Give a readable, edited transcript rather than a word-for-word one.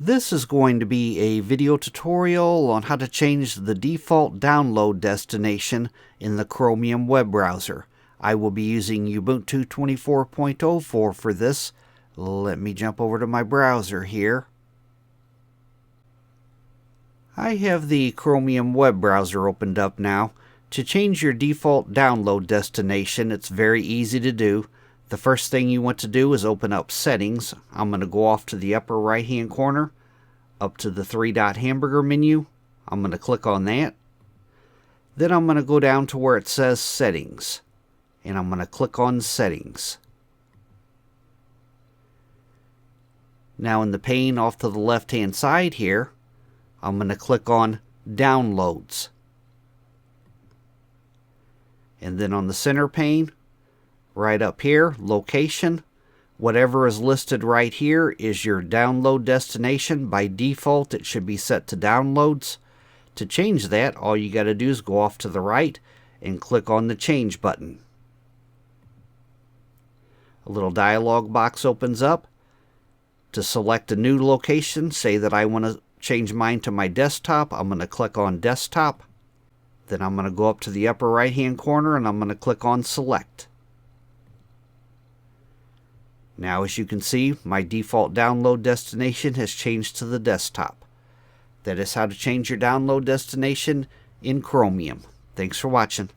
This is going to be a video tutorial on how to change the default download destination in the Chromium web browser. I will be using Ubuntu 24.04 for this. Let me jump over to my browser here. I have the Chromium web browser opened up now. To change your default download destination, it's very easy to do. The first thing you want to do is open up Settings. I'm going to go off to the upper right hand corner, up to the three-dot hamburger menu. I'm going to click on that. Then I'm going to go down to where it says Settings, and I'm going to click on Settings. Now in the pane off to the left hand side here, I'm going to click on Downloads. And then on the center pane, right up here, Location, whatever is listed right here is your download destination. By default, it should be set to Downloads. To change that, all you got to do is go off to the right and click on the Change button. A little dialog box opens up. To select a new location, say that I want to change mine to my desktop, I'm going to click on Desktop. Then I'm going to go up to the upper right hand corner and I'm going to click on Select. Now as you can see, my default download destination has changed to the desktop. That is how to change your download destination in Chromium. Thanks for watching.